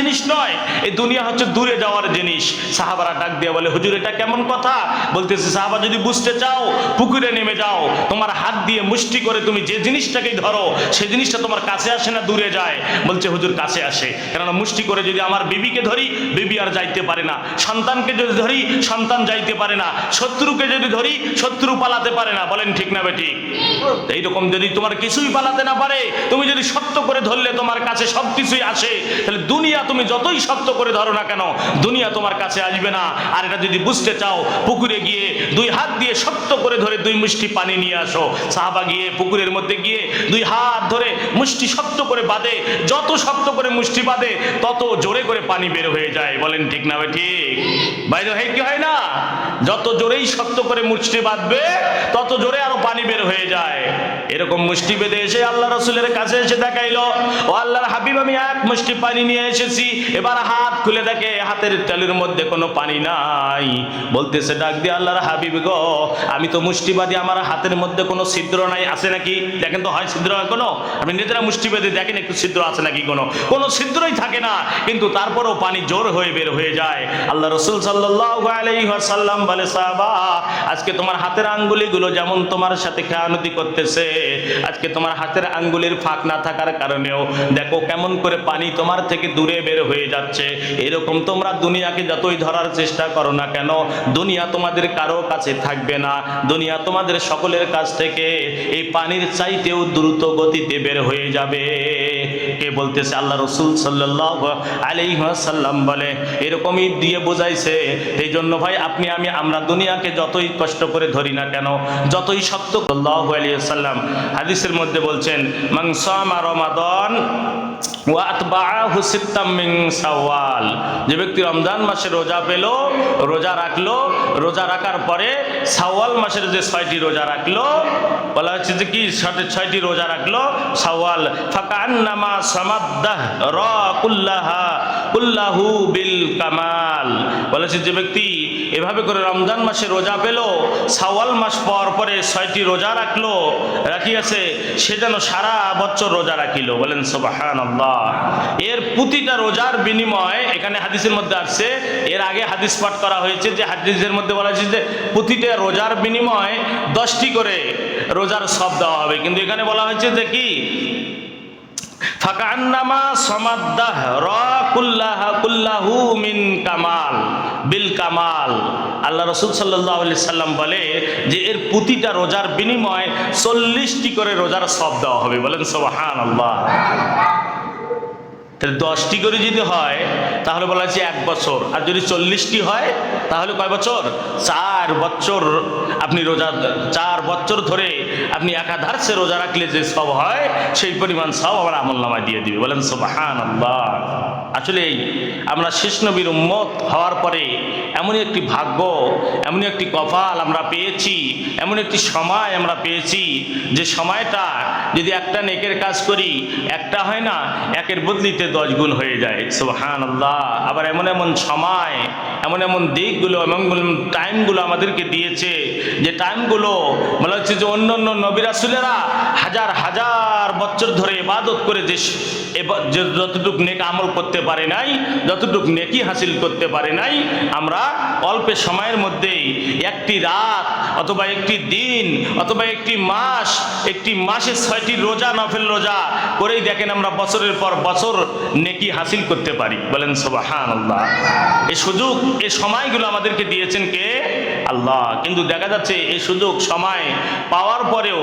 জিনিস নয়, এই দুনিয়া হচ্ছে দূরে যাওয়ার জিনিস। সাহাবারা ডাক দিয়ে বলে, হুজুর এটা কেমন কথা? বলতেছে, সাহাবা যদি বুঝতে চাও পুকুরে নেমে যাও, তোমার হাত দিয়ে মুষ্টি করে তুমি যে জিনিসটাকেই ধরো সেই জিনিসটা তোমার কাছে আসে না দূরে যায়? বলছে হুজুর কাছে আসে, কেননা মুষ্টি করে যদি আমার বিবিকে ধরি বিবি আর যাইতে পারে না, সন্তানকে যদি ধরি সন্তান যাইতে পারে না, শত্রুকে যদি ধরি শত্রু পালাতে পারে না। বলেন ঠিক না বেঠিক? এইরকম যদি তোমার কিছুই পালাতে না পারে, তুমি যদি শক্ত করে ধরলে তোমার কাছে সব কিছুই আসে, তাহলে দুনিয়া তুমি যতই শক্ত করে ধরো না কেন দুনিয়া তোমার কাছে আসবে না। আর এটা যদি বুঝতে চাও পুকুরে গিয়ে দুই হাত দিয়ে শক্ত করে ধরে দুই মুষ্টি পানি নিয়ে আসো। সাহাবা গিয়ে পুকুরের মধ্যে গিয়ে দুই হাত ধরে মুষ্টি শক্ত করে বাঁধে, যত শক্ত করে মুষ্টি বাঁধে তত জোরে করে পানি বের হয়ে যায়। বলেন ঠিক না ঠিক? বাইরে হয় কি হয় না? যত জোরেই শক্ত করে মুষ্টি বাঁধবে তত জোরে আরো পানি বের হয়ে যায়। এরকম মুষ্টি বেঁধে এসে আল্লাহ রাসূলের কাছে এসে দেখাইলো, ও আল্লাহর হাবিব আমি এক মুষ্টি পানি নিয়ে এসেছি। এবার হাত খুলে দেখে হাতের তালুর মধ্যে কোনো পানি নাই। বলতেছে ডাক দিয়ে, আল্লাহর হাবিব গো, আমি তো মুষ্টি বাঁধি, আমার হাতের মধ্যে কোনো ছিদ্র নাই, আছে নাকি দেখেন তো? হয় ছিদ্র হয় কোনো? আপনি নিজেরা মুষ্টি বেঁধে দেখেন একটু ছিদ্র আছে নাকি? কোনো ছিদ্রই থাকে না, কিন্তু তারপরেও পানি জোর হয়ে বের হয়ে যায়। আল্লাহ রাসূল সাল্লাল্লাহু আলাইহি ওয়াসাল্লাম বলে, সাহাবা আজকে তোমার হাতের আঙ্গুলিগুলো যেমন তোমার সাথে খেয়ানতি করতেছে, আজকে তোমার হাতের আঙ্গুলির ফাঁক না থাকার কারণেও দেখো কেমন করে পানি তোমার থেকে দূরে বের হয়ে যাচ্ছে। এরকম তোমরা দুনিয়াকে যতই ধরার চেষ্টা করো না কেন, দুনিয়া তোমাদের কারো কাছে থাকবে না। দুনিয়া তোমাদের সকলের কাছ থেকে এই পানির চাইতেও দ্রুত গতিতে বের হয়ে যাবে। কে বলতেছে? আল্লাহ রাসূল সাল্লাল্লাহু আলাইহি ওয়াসাল্লাম বলে, এরকমই দিয়ে বোঝাইছে। এই জন্য ভাই আপনি আমি আমরা দুনিয়াকে যতই কষ্ট করে ধরি না কেন, যতই শক্ত, সাল্লাল্লাহু আলাইহি ওয়াসাল্লাম হাদিসের মধ্যে বলছেন, মান সামা রমাদান ওয়া আতবাআহু সিত্তাম মিন শাওয়াল, যে ব্যক্তি রমজান মাসে রোজা পেল, রোজা রাখলো, রোজা রাখার পরে শাওয়াল মাসের যে 6টি রোজা রাখলো, বলা হচ্ছে যে কি 6টি রোজা রাখলো শাওয়াল, ফাকান্নামা সামাদ্দাহ রা কুল্লাহু বিল কামাল। বলেছে যে ব্যক্তি এভাবে করে রমজান মাসে রোজা পেল, শাওয়াল মাস পর পরে 6টি রোজা রাখলো, রাখিয়াছে সে যেন সারা বছর রোজা রাখিল। বলেন সুবহানাল্লাহ। এর প্রতিটা রোজার বিনিময়, এখানে হাদিসের মধ্যে আসছে, এর আগে হাদিস পাঠ করা হয়েছে যে হাদিসের মধ্যে বলা হয়েছে যে প্রতিটা রোজার বিনিময় 10টি করে রোজার সব দেওয়া হবে, কিন্তু এখানে বলা হয়েছে যে কি ফাকান্নামা সামাদ্দাহ রা কুল্লাহু মিন কামাল বিল কামাল। আল্লাহ রাসূল সাল্লাল্লাহু আলাইহি সাল্লাম বলে যে এর প্রতিটা রোজার বিনিময় 40টি করে রোজার সব দেওয়া হবে। বলেন সুবহানাল্লাহ। তাহলে 10টি করে যদি হয় তাহলে বলা হচ্ছে 1 বছর, আর যদি 40টি হয় তাহলে কয় বছর? 4 বছর। আপনি রোজা 4 বছর ধরে আপনি একাধারে রোজা রাখলে যে সব হয় সেই পরিমাণ সব আমার আমলনামায় দিয়ে দিবে। বলেন সুবহানাল্লাহ। আসলে আমরা শেষ নবীর উম্মত হওয়ার পরে এমনই একটি ভাগ্য, এমনই একটি কপাল আমরা পেয়েছি, এমন একটি সময় আমরা পেয়েছি যে সময়টা যদি একটা নেকের কাজ করি, একটা হয় না, একের বদলিতে 10 গুণ হয়ে যায়। সুবহানাল্লাহ। আবার এমন এমন সময়, এমন এমন দিকগুলো, এমন টাইমগুলো আমাদেরকে দিয়েছে যে টাইমগুলো বলা হচ্ছে যে অন্য অন্য নবী রাসূলেরা হাজার হাজার বছর ধরে ইবাদত করে যে যতটুকু নেক আমল করতে পারে নাই, যতটুকু নেকি হাসিল করতে পারে নাই, আমরা অল্প সময়ের মধ্যেই একটি রাত অথবা একটি দিন অথবা একটি মাসে 6টি রোজা, নফল রোজা করেই দেখেন আমরা বছরের পর বছর নেকি হাসিল করতে পারি। বলেন সুবহানাল্লাহ। এই সুযোগ, এই সময়গুলো আমাদেরকে দিয়েছেন কে? আল্লাহ। কিন্তু দেখা যাচ্ছে এই সুযোগ সময় পাওয়ার পরেও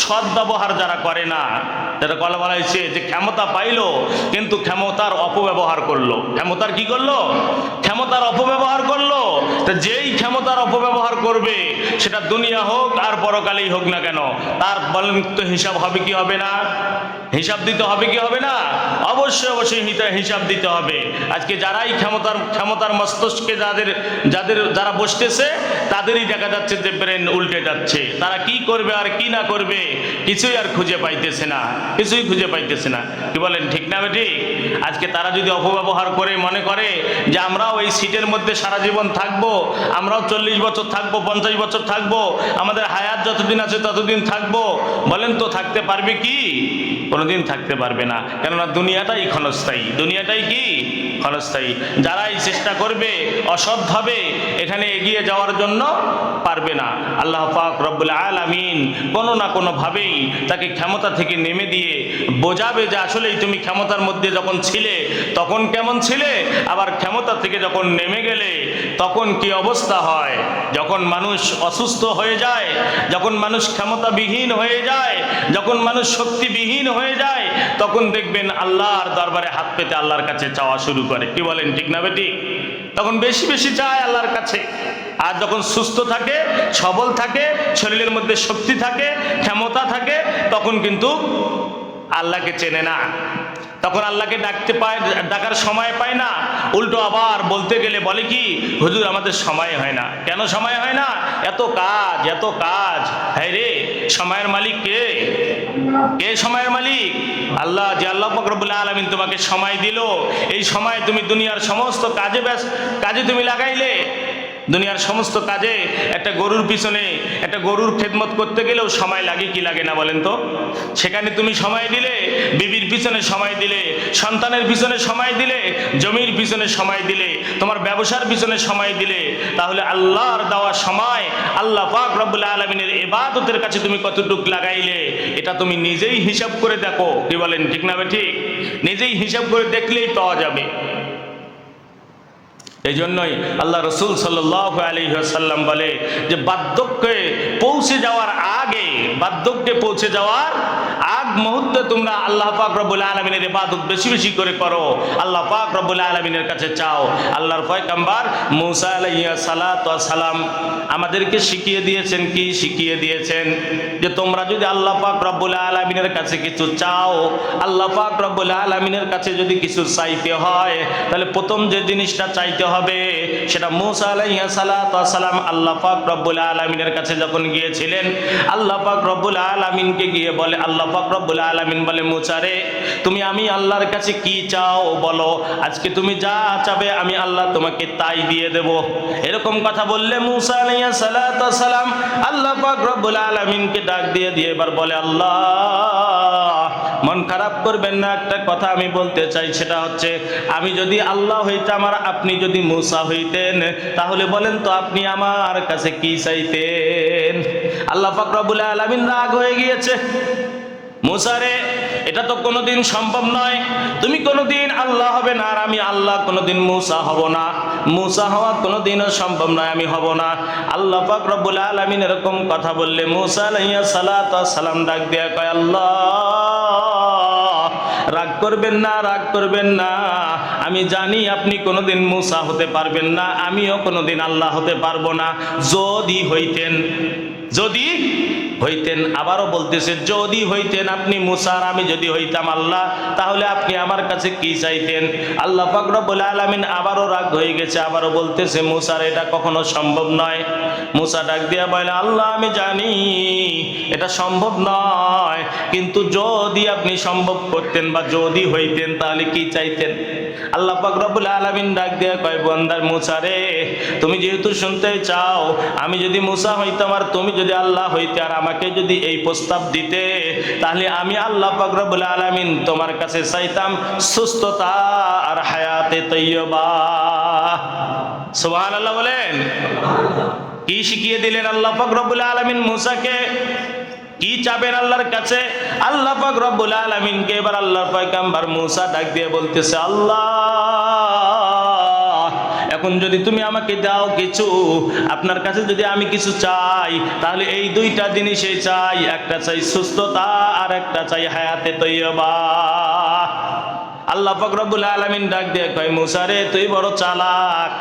সৎ ব্যবহার যারা করে না, যারা বলা হয়েছে যে ক্ষমতা পাইলো কিন্তু ক্ষমতার অপব্যবহার করলো। ক্ষমতার কি করলো? ক্ষমতার অপব্যবহার করলো। তা যেই ক্ষমতার অপব্যবহার করবে সেটা দুনিয়া হোক আর পরকালেই হোক না কেন, তার বলেন তো হিসাব হবে কি হবে না? হিসাব দিতে হবে কি হবে না? অবশ্যই অবশ্যই হিসাব দিতে হবে। আজকে যারাই ক্ষমতার মস্তকে যারা বসতেছে তাদেরই দেখা যাচ্ছে যে ব্রেন উল্টে যাচ্ছে। তারা কি করবে আর কি না করবে কিছুই আর খুঁজে পাইতেছে না, কিছুই খুঁজে পাইতেছে না। কি বলেন ঠিক না ঠিক? আজকে তারা যদি অপব্যবহার করে মনে করে যে আমরাও এই সিটের মধ্যে সারা জীবন থাকবো, আমরাও 40 বছর থাকবো, 50 বছর থাকবো, আমাদের হায়াত যতদিন আছে ততদিন থাকবো, বলেন তো থাকতে পারবে কি? কোনোদিন থাকতে পারবে না। কেননা দুনিয়াটাই ক্ষণস্থায়ী। দুনিয়াটাই কি? ক্ষণস্থায়ী। যারাই চেষ্টা করবে অসৎভাবে এখানে এগিয়ে যাওয়ার জন্য পারবে না। আল্লাহ পাক রব্বুল আলামিন কোনো না কোনোভাবেই তাকে ক্ষমতা থেকে নেমে দিয়ে বোঝাবে যে আসলেই তুমি ক্ষমতার মধ্যে যখন ছিলে তখন কেমন ছিলে, আবার ক্ষমতা থেকে যখন নেমে গেলে তখন কি অবস্থা হয়। যখন মানুষ অসুস্থ হয়ে যায়, যখন মানুষ ক্ষমতাবিহীন হয়ে যায়, যখন মানুষ শক্তিবিহীন হয়ে যায়, তখন দেখবেন আল্লাহর দরবারে হাত পেতে আল্লাহর কাছে চাওয়া শুরু করে। কি বলেন, ঠিক না বেটি? তখন বেশি বেশি চায় আল্লাহর কাছে। আর যখন সুস্থ থাকে, সবল থাকে, শরীরের মধ্যে শক্তি থাকে, ক্ষমতা থাকে, তখন কিন্তু আল্লাহকে চেনে না, তখন আল্লাহকে ডাকতে পায়, ডাকার সময় পায় না। উল্টো আবার বলতে গেলে বলে কি, হুজুর আমাদের সময় হয় না। কেন সময় হয় না? এত কাজ, এত কাজ। হ্যাঁ রে, সময়ের মালিক কে? কে সময়ের মালিক? আল্লাহ। যে আল্লাহ পাক রব্বুল আলামিন তোমাকে সময় দিল, এই সময় তুমি দুনিয়ার সমস্ত কাজে তুমি লাগাইলে। দুনিয়ার সমস্ত কাজে একটা গরুর পিছনে, একটা গরুর খেদমত করতে গেলেও সময় লাগে কি লাগে না বলেন তো? সেখানে তুমি সময় দিলে, বিবির পিছনে সময় দিলে, সন্তানের পিছনে সময় দিলে, জমির পিছনে সময় দিলে, তোমার ব্যবসার পিছনে সময় দিলে, তাহলে আল্লাহর দেওয়া সময় আল্লাহ পাক রব্বুল আলামিনের ইবাদতের কাছে তুমি কতটুকু লাগাইলে, এটা তুমি নিজেই হিসাব করে দেখো। কি বলেন, ঠিক না ঠিক? নিজেই হিসাব করে দেখলেই পাওয়া যাবে। এই জন্যই আল্লাহ রসুল সাল্লাল্লাহু আলাইহি ওয়াসাল্লাম বলে যে বার্ধক্যে পৌঁছে যাওয়ার আগে, বার্ধক্যে পৌঁছে যাওয়ার আগ মুহূর্তে তোমরা আল্লাহ পাক রব্বুল আলামিনের ইবাদত বেশি বেশি করে করো, আল্লাহ পাক রব্বুল আলামিনের কাছে চাও। আল্লাহর পয়গম্বর মুসা আলাইহিস সালাতু ওয়াস সালাম আমাদেরকে শিখিয়ে দিয়েছেন, কি শিখিয়ে দিয়েছেন? যে তোমরা যদি আল্লাহ পাক রব্বুল আলামিনের কাছে কিছু চাও, আল্লাহ পাক রব্বুল আলামিনের কাছে যদি কিছু চাইতে হয়, তাহলে প্রথম যে জিনিসটা চাইতে হবে সেটা মুসা আলাইহিস সালাতু ওয়াস সালাম আল্লাহ পাক রব্বুল আলামিনের কাছে যখন গিয়েছিলেন, আল্লাহ পাক রব্বুল আলামিনকে গিয়ে বলে, আল্লাহ পাক রব্বুল আলামিন বলে, মুসা রে, তুমি আমি আল্লাহর কাছে কি চাও বলো, আজকে তুমি যা চাবে আমি আল্লাহ তোমাকে তাই দিয়ে দেব। এরকম কথা বললে মুসা আলাইহিস সালাতু ওয়াস সালাম আল্লাহ পাক রব্বুল আলামিনকে ডাক দিয়ে এবার বলে, আল্লাহ মন খারাপ করবেন না, একটা কথা আমি বলতে চাই, সেটা হচ্ছে আমি যদি আল্লাহ হইতাম আর আপনি যদি মুসা হইতেন, তাহলে বলেন তো আপনি আমার কাছে কি চাইতেন? আল্লাহ পাক রব্বুল আলামিন রাগ হয়ে গিয়েছে। মুসা রে, এটা তো কোনোদিন সম্ভব নয়, তুমি কোনোদিন আল্লাহ হবে না আর আমি আল্লাহ কোনোদিন মুসা হব না, মুসা হওয়া কোনোদিনও সম্ভব নয়, আমি হব না। আল্লাহ পাক রব্বুল আলামিন এরকম কথা বললে মুসা আলাইহিস সালাতু ওয়াস সালাম ডাক দিয়ে কয়, আল্লাহ রাগ করবেন না, রাগ করবেন না, আমি জানি আপনি কোনোদিন মুসা হতে পারবেন না, আমিও কোনোদিন আল্লাহ হতে পারবো না। যদি হইতেন, যদি হইতেন, আবারও বলতেছে যদি হইতেন আপনি মুসা আর আমি যদি হইতাম আল্লাহ, তাহলে আপনি আমার কাছে কি চাইতেন? আল্লাহ পাক রব্বুল আলামিন আবারও রাগ হয়ে গেছে, আবারও বলতেছে মুসার এটা কখনো সম্ভব নয়। মুসা ডাক দিয়া বলে, আল্লাহ আমি জানি এটা সম্ভব নয়, কিন্তু যদি আপনি সম্ভব করতেন বা যদি হইতেন তাহলে কি চাইতেন? আল্লাহ পাক রব্বুল আলামিন ডাক দিয়া কয়, বান্দার মুসা রে, তুমি যেহেতু শুনতে চাও, আমি যদি মুসা হইতাম আর তুমি যদি আল্লাহ হইতে আর আমাকে যদি এই প্রস্তাব দিতে, তাহলে আমি আল্লাহ পাক রব্বুল আলামিন তোমার কাছে চাইতাম সুস্থতা আর হায়াতে তৈয়বা। সুবহানাল্লাহ বলেন। কি শিখিয়ে দিলেন আল্লাহ পাক রব্বুল আলামিন মুসাকে? কি চাবেন আল্লাহর কাছে? আল্লাহ পাক রব্বুল আলামিনকে এবার আল্লাহর পয়গম্বর মুসা ডাক দিয়ে বলতেছে, আল্লাহ এখন যদি তুমি আমাকে দাও কিছু, আপনার কাছে যদি আমি কিছু চাই, তাহলে এই দুইটা জিনিসই চাই, একটা চাই সুস্থতা আর একটা চাই হায়াতে তৈয়বা। আল্লাহ পাক রব্বুল আলামিন ডাক দিয়ে কয়, মুসা রে, তুই বড় চালাক,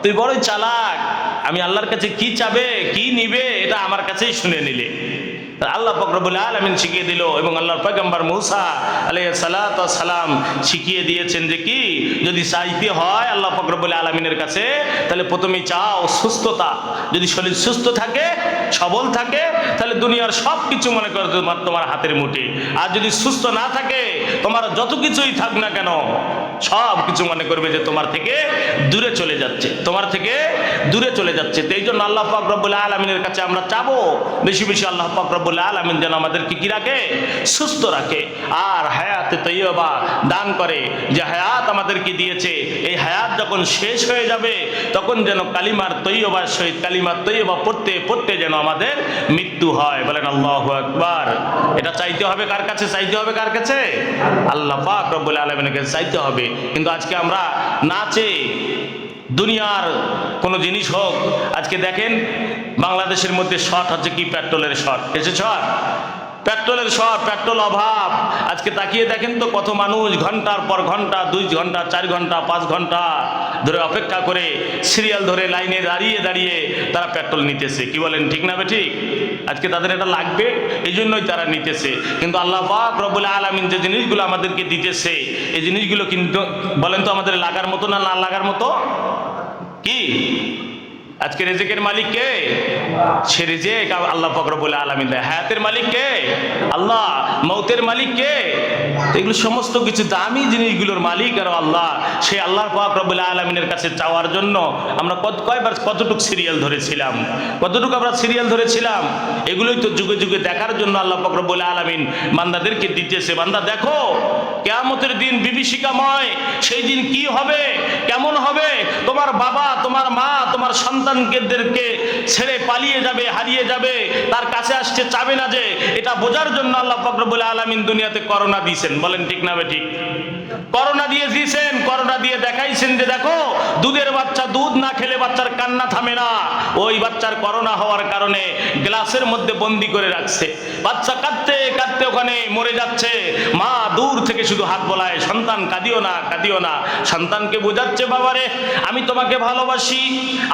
তুই বড়ই চালাক। আমি আল্লাহর কাছে কি চাবে, কি নিবে, এটা আমার কাছেই শুনে নিলে। আল্লাহ পাক রব্বুল আলামিন শিখিয়ে দিল এবং আল্লাহর পয়গম্বর মুসা আলাইহিস সালাতু ওয়াস সালাম শিখিয়ে দিয়েছেন যে কি, যদি চাইতে হয় আল্লাহ পাক রব্বুল আলামিনের কাছে, তাহলে প্রথমেই চাও সুস্থতা। যদি শরীর সুস্থ থাকে, সবল থাকে, তাহলে দুনিয়ার সব কিছু মনে করো তোমার হাতের মুঠে। আর যদি সুস্থ না থাকে, তোমার যত কিছুই থাক না কেন, সব কিছু মনে করবে যে তোমার থেকে দূরে চলে যাচ্ছে, তোমার থেকে দূরে চলে যাচ্ছে। তো এই জন্য আল্লাহ পাক রব্বুল আলামিনের কাছে আমরা চাবো বেশি বেশি আল্লাহ পাক রব্বুল আলামিন যেন আমাদেরকে কি রাখে, সুস্থ রাখে, আর হায়াতে তৈয়বা দান করে। যে হায়াত আমাদেরকে দিয়েছে, এই হায়াত যখন শেষ হয়ে যাবে তখন যেন কালিমার তৈয়বার সহিত কালিমার তৈয়বা পড়তে পড়তে যেন আমাদের মৃত্যু হয়। বলেন আল্লাহু আকবার। এটা চাইতে হবে কার কাছে? চাইতে হবে কার কাছে? আল্লাহ পাক রব্বুল আলামিনের কাছে চাইতে হবে। কিন্তু আজকে আমরা না চেয়ে দুনিয়ার কোনো জিনিস হোক, আজকে দেখেন বাংলাদেশের মধ্যে শর্ট হচ্ছে কি, পেট্রোলের শর্ট এসে, শর্ট পেট্রোলের শর্ট, পেট্রোল অভাব। আজকে তাকিয়ে দেখেন তো কত মানুষ ঘন্টার পর ঘন্টা, 2 ঘন্টা 4 ঘন্টা 5 ঘন্টা ধরে অপেক্ষা করে সিরিয়াল ধরে লাইনে দাঁড়িয়ে দাঁড়িয়ে তারা পেট্রোল নিতেছে। কি বলেন, ঠিক না ঠিক? আজকে তাদের এটা লাগবে, এই জন্যই তারা নিতেছে। কিন্তু আল্লাহ পাক রব্বুল আলামিন যে জিনিসগুলো আমাদেরকে দিতেছে, এই জিনিসগুলো কিন্তু বলেন তো আমাদের লাগার মতো না না লাগার মতো? কি আজকে রিজিকের মালিক কে? সে রিজিক আল্লাহ পাক রব্বুল আলামিন দেয়। হায়াতের মালিক কে? আল্লাহ। মৌতের মালিক কে? এগুলো সমস্ত কিছু দামি জিনিসগুলোর মালিক আর আল্লাহ। সেই আল্লাহ পাক রব্বুল আলামিনের কাছে চাওয়ার জন্য আমরা কয়বার কতটুকু সিরিয়াল ধরেছিলাম, কতটুকু আমরা সিরিয়াল ধরেছিলাম। এগুলোই তো যুগে যুগে দেখার জন্য আল্লাহ পাক রব্বুল আলামিন বান্দাদেরকে দিতেছে। বান্দা দেখো কিয়ামতের দিন বিভীষিকাময়, সেই দিন কি হবে, কেমন হবে। তোমার বাবা, তোমার মা, তোমার সন্তানদেরকে ছেড়ে পালিয়ে যাবে, হারিয়ে যাবে, তার কাছে আসতে চাবে না। যে এটা বোঝার জন্য আল্লাহ পাক রব্বুল আলামিন দুনিয়াতে করোনা দিয়েছেন। বলেন ঠিক না ঠিক? করোনা দিয়ে দিয়েছেন, করোনা দিয়ে দেখাইছেন যে দেখো দুধের বাচ্চা দুধ না খেলে বাচ্চার কান্না থামে না। ওই বাচ্চার করোনা হওয়ার কারণে গ্লাসের মধ্যে বন্দি করে রাখছে, বাচ্চা কাঁদতে কাঁদতে ওখানে মরে যাচ্ছে। মা দূর থেকে শুধু হাত বোলায়, সন্তান কাঁদিও না, কাঁদিও না। সন্তানকে বোঝাচ্ছে বাবারে আমি তোমাকে ভালোবাসি,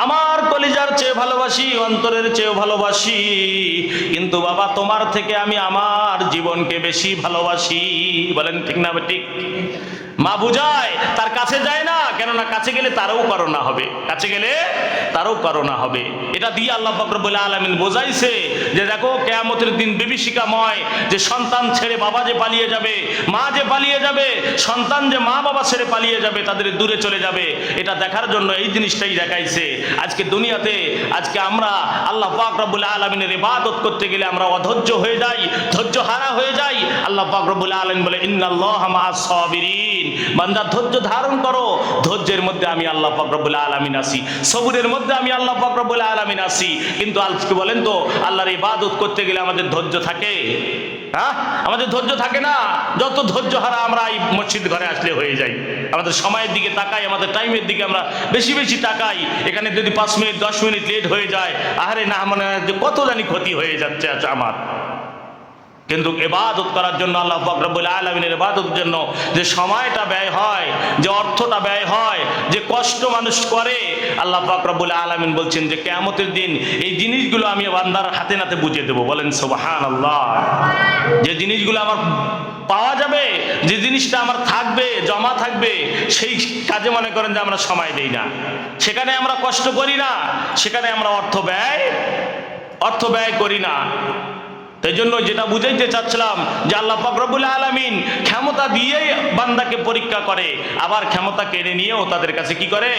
আমার কলিজার চেয়ে ভালোবাসি, অন্তরের চেয়েও ভালোবাসি, কিন্তু বাবা তোমার থেকে আমি আমার জীবনকে বেশি ভালোবাসি। বলেন ঠিক না ঠিক? মা বুঝায়, তার কাছে যায় না, কেননা কাছে গেলে তারও করোনা হবে, কাছে গেলে তারও করোনা হবে। এটা দিয়ে আল্লাহ পাক রব্বুল আলামিন বোঝাইছে যে দেখো কিয়ামতের দিন বিভীষিকাময়, যে সন্তান ছেড়ে বাবা যে পালিয়ে যাবে, মা যে পালিয়ে যাবে, সন্তান যে মা বাবা ছেড়ে পালিয়ে যাবে, তাদের দূরে চলে যাবে, এটা দেখার জন্য এই জিনিসটাই দেখাইছে। আজকে দুনিয়াতে আজকে আমরা আল্লাহ পাক রব্বুল আলামিনের ইবাদত করতে গেলে আমরা অধৈর্য হয়ে যাই, ধৈর্য হারা হয়ে যাই। আল্লাহ পাক রব্বুল আলামিন বলে ইন্নাল্লাহা মাআস সাবিরিন, বান্দা ধৈর্য ধারণ করো, ধৈর্যের মধ্যে আমি আল্লাহ পাক রব্বুল আলামিন আছি, সবরের মধ্যে আমি আল্লাহ পাক রব্বুল আলামিন আছি। কিন্তু আজকে বলেন তো আল্লাহর ইবাদত করতে গেলে আমাদের ধৈর্য থাকে? হ্যাঁ, আমাদের ধৈর্য থাকে না। যত ধৈর্য হারা আমরা এই মসজিদ ঘরে আসলে হয়ে যাই। আমাদের সময়ের দিকে তাকাই, আমাদের টাইমের দিকে আমরা বেশি বেশি তাকাই। এখানে যদি 5 মিনিট 10 মিনিট লেট হয়ে যায়, আহারে না মনে হয় যে কত জানি ক্ষতি হয়ে যাচ্ছে আচ্ছা আমার। কিন্তু ইবাদত করার জন্য আল্লাহ পাক রব্বুল আলামিনের ইবাদতের জন্য যে সময়টা ব্যয় হয়, যে অর্থটা ব্যয় হয়, যে কষ্ট মানুষ করে, আল্লাহ পাক রব্বুল আলামিন বলছেন যে কিয়ামতের দিন এই জিনিসগুলো আমি বান্দার হাতে নাতে বুঝে দেবো। বলেন সুবহানাল্লাহ। যে জিনিসগুলো আমার পাওয়া যাবে, যে জিনিসটা আমার থাকবে, জমা থাকবে, সেই কাজে মনে করেন যে আমরা সময় দেই না, সেখানে আমরা কষ্ট করি না, সেখানে আমরা অর্থ ব্যয় করি না। এই জন্য যেটা বুঝাইতে চাচ্ছিলাম যে আল্লাহ পাক রব্বুল আলামিন ক্ষমতা দিয়েই বান্দাকে পরীক্ষা করে, আবার ক্ষমতা কেড়ে নিয়েও তাদের কাছে কি করে?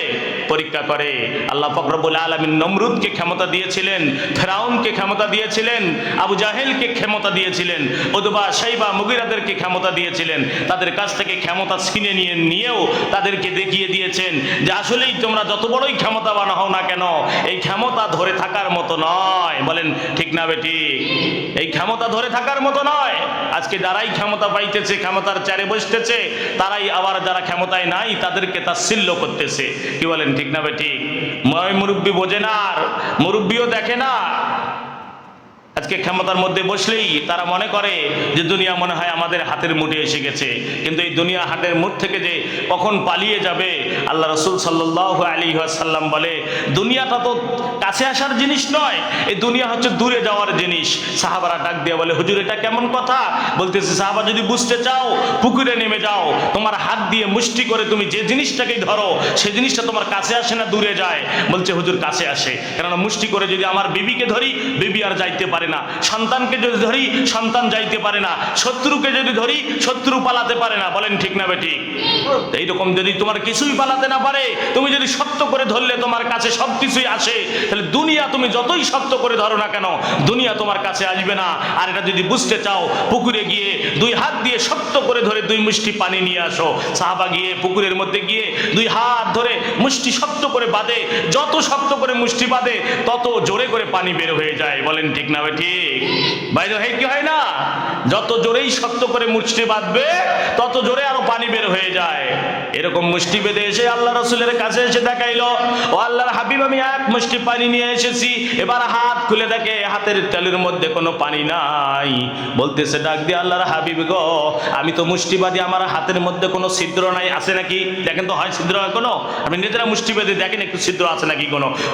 পরীক্ষা করে। আল্লাহ পাক রব্বুল আলামিন নমরুদকে ক্ষমতা দিয়েছিলেন, ফেরাউনকে ক্ষমতা দিয়েছিলেন, আবু জাহেলকে ক্ষমতা দিয়েছিলেন, উতবা শাইবা মুগিরাদেরকে ক্ষমতা দিয়েছিলেন। তাদের কাছ থেকে ক্ষমতা ছিনে নিয়েও তাদেরকে দেখিয়ে দিয়েছেন যে আসলেই তোমরা যত বড়ই ক্ষমতাবান হও না কেন, এই ক্ষমতা ধরে থাকার মতো নয়। বলেন ঠিক না বেটি? এই ক্ষমতা ধরে থাকার মতো নয়। আজকে যারাই ক্ষমতা পাইতেছে, ক্ষমতার চারে বসতেছে, তারাই আবার যারা ক্ষমতায় নাই তাদেরকে তাচ্ছিল্য করতেছে। কি বলেন ঠিক না বেটি? মুরব্বী বোঝে না, আর মুরব্বীও দেখে না। আজকে ক্ষমতার মধ্যে বসলেই তারা মনে করে যে দুনিয়া মনে হয় আমাদের হাতের মুঠে এসে গেছে। কিন্তু এই দুনিয়া হাতের মুঠ থেকে যে কখন পালিয়ে যাবে, আল্লাহ রাসূল সাল্লাল্লাহু আলাইহি ওয়াসাল্লাম বলে দুনিয়াটা তো কাছে আসার জিনিস নয়, এই দুনিয়া হচ্ছে দূরে যাওয়ার জিনিস। সাহাবারা ডাক দিয়ে বলে হুজুর এটা কেমন কথা? বলতেছে সাহাবা যদি বুঝতে চাও পুকুরে নেমে যাও, তোমার হাত দিয়ে মুষ্টি করে তুমি যে জিনিসটাকেই ধরো সেই জিনিসটা তোমার কাছে আসে না দূরে যায়। বলছে হুজুর কাছে আসে, কেননা মুষ্টি করে যদি আমার বিবিকে ধরি, বিবি আর যাইতে পারে না, সন্তানকে যদি ধরি সন্তান যাইতে পারে না, শত্রুকে যদি ধরি শত্রু পালাতে পারে না। বলেন ঠিক না বেটি? এইরকম যদি তোমার কিছুই পালাতে না পারে, তুমি যদি শক্ত করে ধরলে তোমার কাছে সব কিছুই আসে, তাহলে দুনিয়া তুমি যতই শক্ত করে ধরো না কেন, দুনিয়া তোমার কাছে আসবে না। আর এটা যদি বুঝতে চাও, পুকুরে গিয়ে দুই হাত দিয়ে শক্ত করে ধরে দুই মুষ্টি পানি নিয়ে আসো। সাহাবা গিয়ে পুকুরের মধ্যে গিয়ে দুই হাত ধরে মুষ্টি শক্ত করে বাঁধে, যত শক্ত করে মুষ্টি বাঁধে তত জোরে করে পানি বের হয়ে যায়। বলেন ঠিক না? ঠিক বাইরে হয় কি হয় না? যত জোরেই শক্ত করে মুষ্টি বাঁধবে তত জোরে আরো পানি বের হয়ে যায়। এরকম মুষ্টি বেঁধে এসে আল্লাহ রসুলের কাছে এসে দেখাইলো, ও আল্লাহর হাবিব, আমি এক মুষ্টি পানি নিয়ে এসেছি। এবার হাত খুলে দেখে হাতের তালুর মধ্যে কোনো পানি নাই। বলতেছে ডাক দিয়ে, আল্লাহর হাবিব গো, আমি তো মুষ্টি বাঁধি, আমার হাতের মধ্যে কোনো ছিদ্র নাই, আছে নাকি? দেখেন তো, হয় ছিদ্র হয় কোনো? আপনি নিজেরা মুষ্টি বেঁধে দেখেন একটু ছিদ্র আছে নাকি?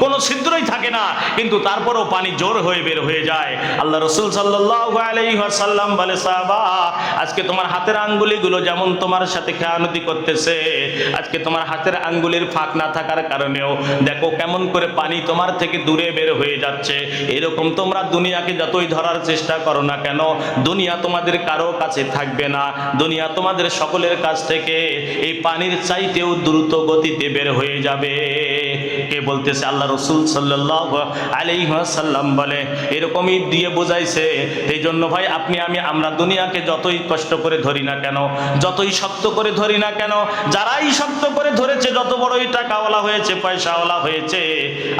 কোনো ছিদ্রই থাকে না, কিন্তু তারপরেও পানি জোর হয়ে বের হয়ে যায়। আল্লাহ রসুল সাল্লাল্লাহু আলাইহি ওয়াসাল্লাম বলে, সাহাবা, আজকে তোমার হাতের আঙ্গুলিগুলো যেমন তোমার সাথে খেয়ানতি করতেছে, আজকে তোমার হাতের আঙ্গুলির ফাঁক না থাকার কারণেও দেখো কেমন করে পানি তোমার থেকে দূরে বের হয়ে যাচ্ছে। এরকম তোমরা দুনিয়াকে যতই ধরার চেষ্টা করো না কেন, দুনিয়া তোমাদের কারো কাছে থাকবে না। দুনিয়া তোমাদের সকলের কাছ থেকে এই পানির চাইতেও দ্রুত গতিতে বের হয়ে যাবে। কে বলতেছে? আল্লাহ রসুল সাল্লাল্লাহু আলাইহি ওয়াসাল্লাম বলে, এরকমই দিয়ে বোঝাইছে। এই জন্য ভাই, আপনি আমি আমরা দুনিয়াকে যতই কষ্ট করে ধরি না কেন, যতই শক্ত করে ধরি না কেন, যারাই শক্ত করে ধরেছে, যত বড়ই টাকাওয়ালা হয়েছে, পয়সাওয়ালা হয়েছে,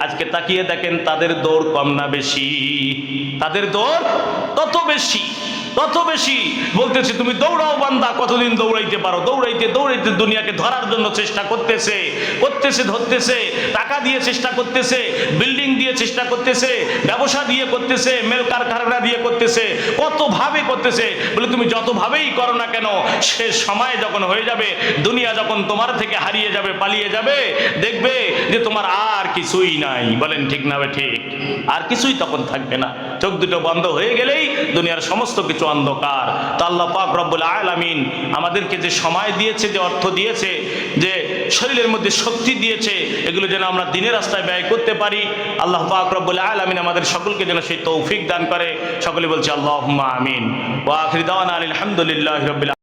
আজকে তাকিয়ে দেখেন তাদের দৌড় কম না বেশি? তাদের দৌড় তত বেশি, তত বেশি। বলতেছি তুমি দৌড়াও বান্দা, কতদিন দৌড়াইতে পারো? দৌড়াইতে দৌড়াইতে দুনিয়াকে ধরার জন্য চেষ্টা করতেছে, ধরতেছে, টাকা দিয়ে চেষ্টা করতেছে, বিল্ডিং দিয়ে চেষ্টা করতেছে, ব্যবসা দিয়ে করতেছে, মেল কারখানা দিয়ে করতেছে, কতভাবে করতেছে। বলে তুমি যতভাবেই করো না কেন, সে সময় যখন হয়ে যাবে, দুনিয়া যখন তোমার থেকে হারিয়ে যাবে, পালিয়ে যাবে, দেখবে যে তোমার আর কিছুই নাই। বলেন ঠিক না? ঠিক, আর কিছুই তখন থাকবে না। চোখ দুটো বন্ধ হয়ে গেলেই দুনিয়ার সমস্ত কিছু অন্ধকার। তো আল্লাহ পাক রব্বুল আলামিন আমাদেরকে যে সময় দিয়েছে, যে অর্থ দিয়েছে, যে শরীরের মধ্যে শক্তি দিয়েছে, এগুলো যেন আমরা দিনের রাস্তায় ব্যয় করতে পারি। আল্লাহ পাক রব্বুল আলামিন আমাদের সকলকে যেন সেই তৌফিক দান করে। সকলে বলছে আল্লাহুম্মা আমিন। ওয়া আখিরু দাওয়ানা আলহামদুলিল্লাহি রাব্বিল